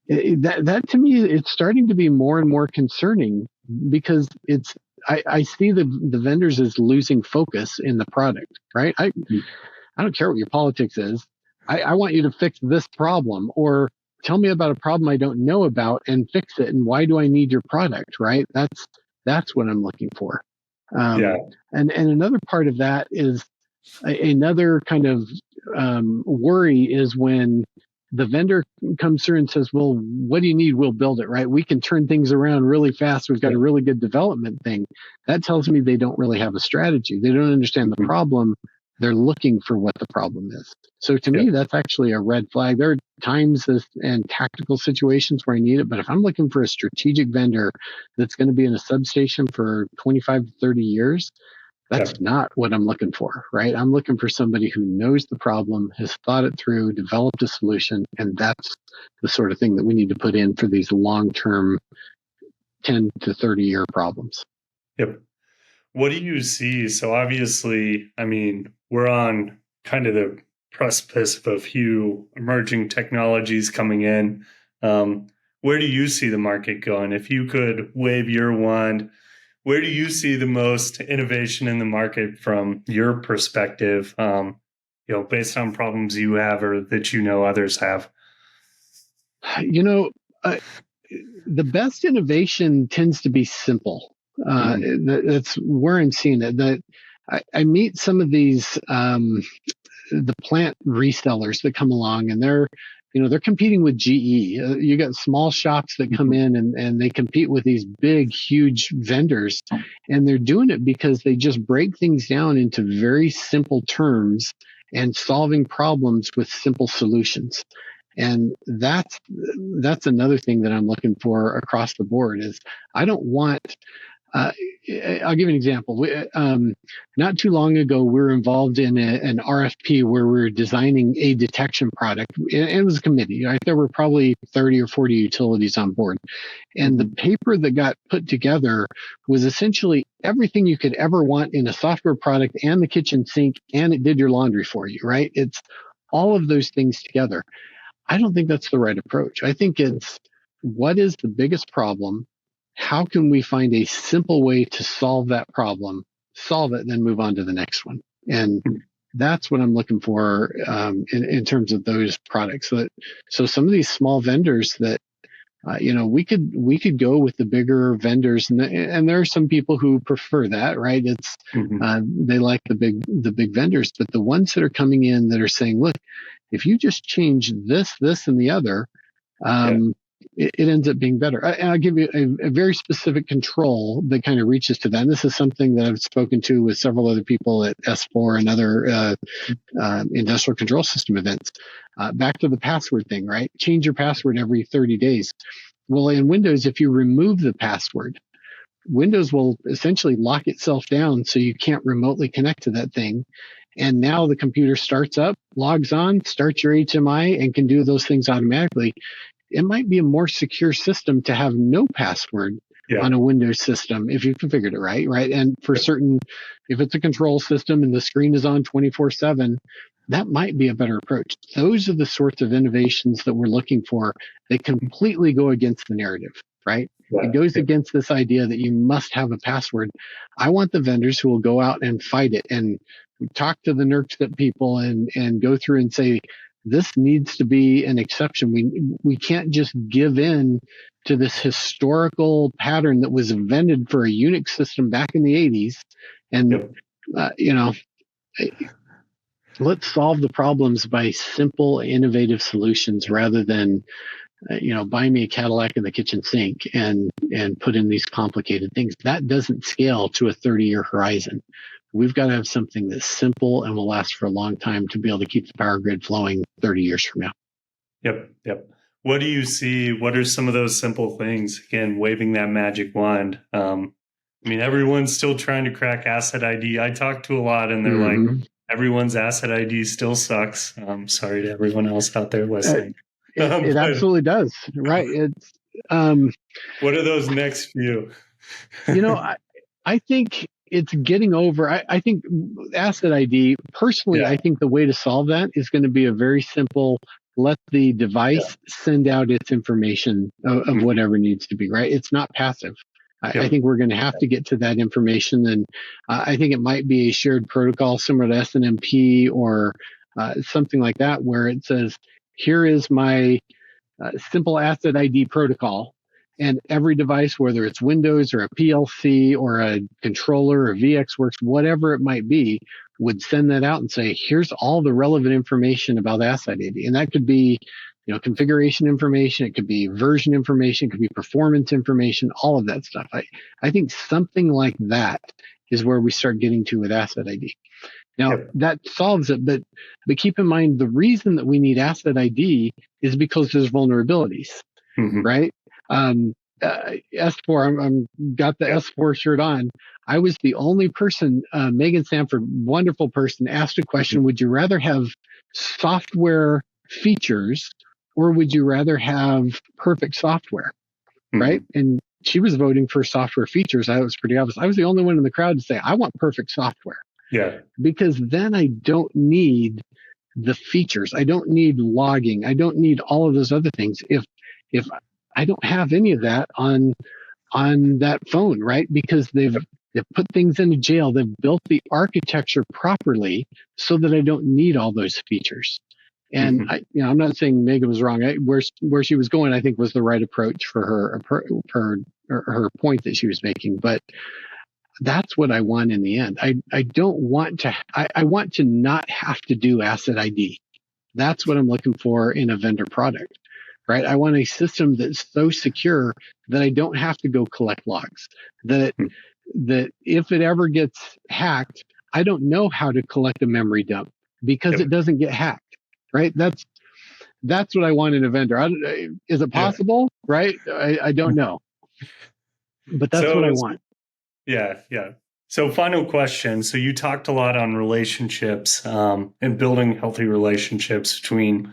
That to me, it's starting to be more and more concerning because I see the vendors as losing focus in the product, right? I don't care what your politics is. I want you to fix this problem or tell me about a problem I don't know about and fix it. And why do I need your product, right? That's what I'm looking for. And another part of that is another kind of worry is when the vendor comes through and says, well, what do you need? We'll build it, right? We can turn things around really fast. We've got a really good development thing. That tells me they don't really have a strategy. They don't understand the problem They're looking for what the problem is. So to me, Yep. that's actually a red flag. There are times and tactical situations where I need it, but if I'm looking for a strategic vendor that's going to be in a substation for 25 to 30 years, that's Yep. not what I'm looking for, right? I'm looking for somebody who knows the problem, has thought it through, developed a solution, and that's the sort of thing that we need to put in for these long-term 10 to 30-year problems. Yep. What do you see? So obviously, I mean, we're on kind of the precipice of a few emerging technologies coming in. Um, where do you see the market going? If you could wave your wand, where do you see the most innovation in the market from your perspective? Based on problems you have or that others have. You know, uh, the best innovation tends to be simple. Mm-hmm. That's where I'm seeing it. That I meet some of these the plant resellers that come along, and they're competing with GE. You got small shops that come in and they compete with these big, huge vendors, and they're doing it because they just break things down into very simple terms and solving problems with simple solutions. And that's another thing that I'm looking for across the board is I don't want uh, I'll give you an example. Not too long ago, we were involved in an RFP where we were designing a detection product. It was a committee, right? There were probably 30 or 40 utilities on board. And the paper that got put together was essentially everything you could ever want in a software product and the kitchen sink, and it did your laundry for you, right? It's all of those things together. I don't think that's the right approach. I think it's what is the biggest problem? How can we find a simple way to solve that problem, solve it, then move on to the next one? And that's what I'm looking for in terms of those products. So some of these small vendors that we could go with the bigger vendors, and there are some people who prefer that, right? It's they like the big vendors, but the ones that are coming in that are saying, look, if you just change this, and the other, Yeah. it ends up being better. I'll give you a very specific control that kind of reaches to that. And this is something that I've spoken to with several other people at S4 and other industrial control system events. Back to the password thing, right? Change your password every 30 days. Well, in Windows, if you remove the password, Windows will essentially lock itself down so you can't remotely connect to that thing. And now the computer starts up, logs on, starts your HMI, and can do those things automatically. It might be a more secure system to have no password Yeah. on a Windows system if you configured it right. And for certain, if it's a control system and the screen is on 24/7, that might be a better approach. Those are the sorts of innovations that we're looking for. They completely go against the narrative, right? It goes against this idea that you must have a password. I want the vendors who will go out and fight it and talk to the NERC people and go through and say, this needs to be an exception. We can't just give in to this historical pattern that was invented for a Unix system back in the 80s. And, let's solve the problems by simple, innovative solutions rather than, buy me a Cadillac in the kitchen sink and put in these complicated things. That doesn't scale to a 30-year horizon. We've got to have something that's simple and will last for a long time to be able to keep the power grid flowing 30 years from now. Yep. What do you see? What are some of those simple things? Again, waving that magic wand. Everyone's still trying to crack Asset ID. I talk to a lot, and they're like, everyone's Asset ID still sucks. Sorry to everyone else out there listening. It absolutely does, right? It's what are those next few? I think it's getting over. I think Asset ID, personally, I think the way to solve that is going to be a very simple, let the device send out its information of whatever needs to be, right? It's not passive. I think we're going to have to get to that information. And I think it might be a shared protocol similar to SNMP or something like that, where it says, here is my simple Asset ID protocol. And every device, whether it's Windows or a PLC or a controller or VxWorks, whatever it might be, would send that out and say, here's all the relevant information about Asset ID. And that could be, configuration information. It could be version information. It could be performance information, all of that stuff. I think something like that is where we start getting to with Asset ID. Now Yep. that solves it, but keep in mind the reason that we need Asset ID is because there's vulnerabilities, Mm-hmm. right? S4, I'm got the S4 shirt on. I was the only person, Megan Sanford, wonderful person, asked a question: would you rather have software features or would you rather have perfect software? Mm-hmm. Right? And she was voting for software features. I was pretty obvious. I was the only one in the crowd to say, I want perfect software, Yeah. because then I don't need the features. I don't need logging. I don't need all of those other things. If I don't have any of that on that phone, right? Because they've put things into jail. They've built the architecture properly so that I don't need all those features. And Mm-hmm. I'm not saying Megan was wrong. Where she was going, I think, was the right approach for her point that she was making. But that's what I want in the end. I don't want to. I want to not have to do Asset ID. That's what I'm looking for in a vendor product, right? I want a system that's so secure that I don't have to go collect logs. That if it ever gets hacked, I don't know how to collect a memory dump because Yep. it doesn't get hacked, right? That's what I want in a vendor. Is it Yeah. possible? Right? I don't know, but that's what So I want. yeah, yeah. So final question. So you talked a lot on relationships and building healthy relationships between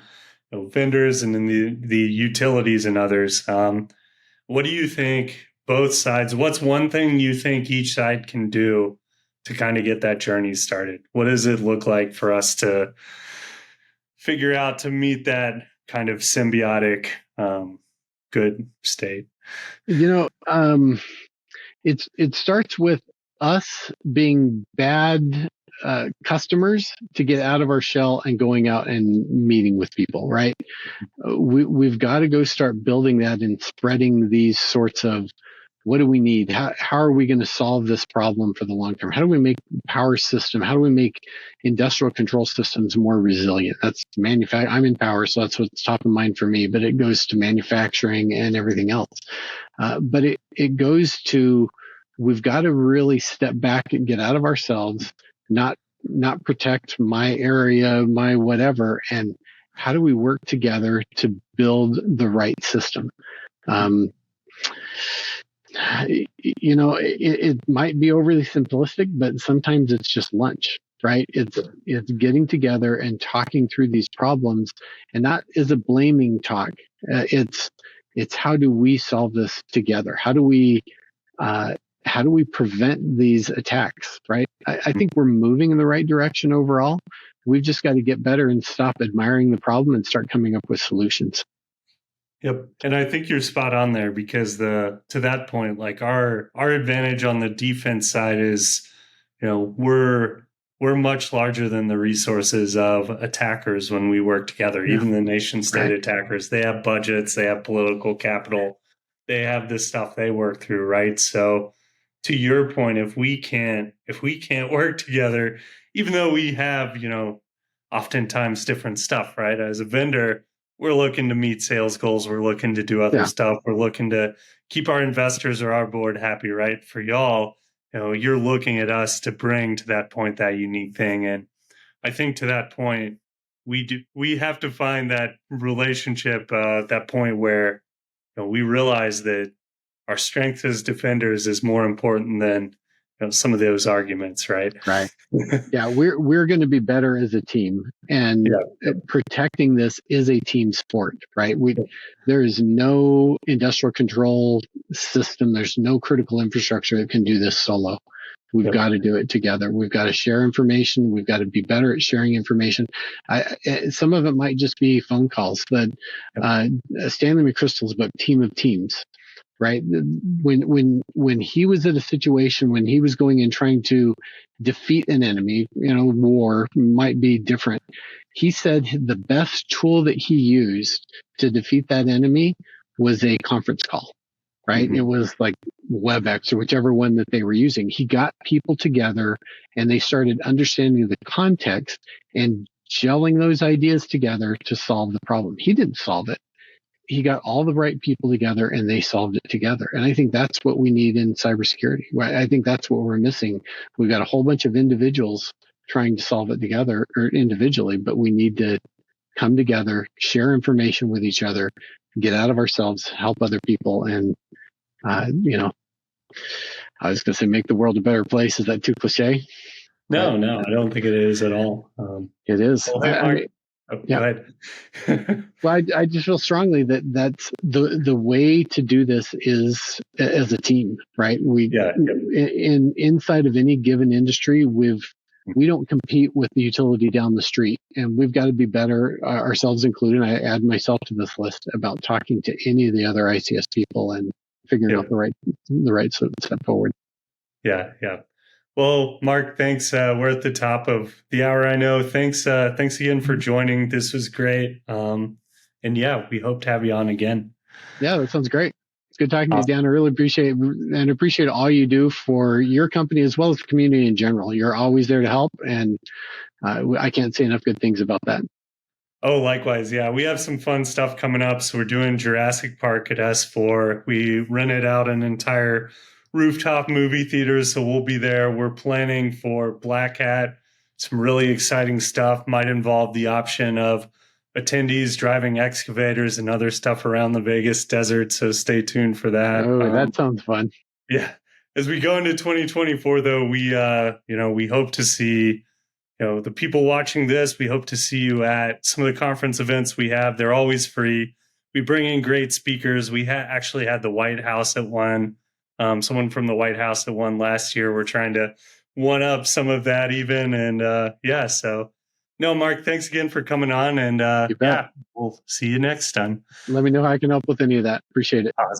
vendors and then the utilities and others. What do you think both sides, what's one thing you think each side can do to kind of get that journey started? What does it look like for us to figure out to meet that kind of symbiotic good state? It starts with us being bad customers to get out of our shell and going out and meeting with people, right? We've got to go start building that and spreading these sorts of, what do we need? How are we going to solve this problem for the long term? How do we make power system? How do we make industrial control systems more resilient? That's I'm in power, so that's what's top of mind for me, but it goes to manufacturing and everything else. But it goes to, we've got to really step back and get out of ourselves, not protect my area, my whatever, and how do we work together to build the right system? It might be overly simplistic, but sometimes it's just lunch, right? It's getting together and talking through these problems, and that is a blaming talk. It's how do we solve this together? How do we prevent these attacks, right? I think we're moving in the right direction overall. We've just got to get better and stop admiring the problem and start coming up with solutions. Yep. And I think you're spot on there because to that point, like our advantage on the defense side is, we're much larger than the resources of attackers when we work together. Yeah. Even the nation state Right. attackers, they have budgets, they have political capital, they have this stuff they work through, right? So to your point, if we can't work together, even though we have, oftentimes different stuff, right? As a vendor, we're looking to meet sales goals. We're looking to do other stuff. We're looking to keep our investors or our board happy, right? For y'all, you're looking at us to bring to that point that unique thing. And I think to that point, we have to find that relationship, that point where we realize that our strength as defenders is more important than some of those arguments, right? Right. Yeah, we're going to be better as a team, and protecting this is a team sport, right? There is no industrial control system, there's no critical infrastructure that can do this solo. We've got to do it together. We've got to share information. We've got to be better at sharing information. Some of it might just be phone calls, but Stanley McChrystal's book, Team of Teams, right? When he was at a situation, when he was going and trying to defeat an enemy, war might be different. He said the best tool that he used to defeat that enemy was a conference call, right? Mm-hmm. It was like WebEx or whichever one that they were using. He got people together and they started understanding the context and gelling those ideas together to solve the problem. He didn't solve it. he got all the right people together and they solved it together. And I think that's what we need in cybersecurity. I think that's what we're missing. We've got a whole bunch of individuals trying to solve it together or individually, but we need to come together, share information with each other, get out of ourselves, help other people. And, I was going to say, make the world a better place. Is that too cliche? No, I don't think it is at all. It is. Well, hey, Mark. Yeah. Go ahead. Well, I just feel strongly that that's the way to do this is as a team, right? Inside of any given industry, we don't compete with the utility down the street, and we've got to be better, ourselves included. I add myself to this list about talking to any of the other ICS people and figuring out the right step forward. Yeah. Well, Mark, thanks. We're at the top of the hour, I know. Thanks again for joining. This was great. And we hope to have you on again. Yeah, that sounds great. It's good talking to you, Dan. I really appreciate all you do for your company as well as the community in general. You're always there to help, and I can't say enough good things about that. Oh, likewise. Yeah, we have some fun stuff coming up. So we're doing Jurassic Park at S4. We rented out an entire rooftop movie theaters, so we'll be there. We're planning for Black Hat. Some really exciting stuff. Might involve the option of attendees driving excavators and other stuff around the Vegas desert, so stay tuned for that. Oh, that sounds fun. Yeah. As we go into 2024, though, we hope to see, the people watching this. We hope to see you at some of the conference events we have. They're always free. We bring in great speakers. We actually had the White House at one. Someone from the White House that won last year. We're trying to one up some of that even. And Mark, thanks again for coming on. And we'll see you next time. Let me know how I can help with any of that. Appreciate it. Awesome.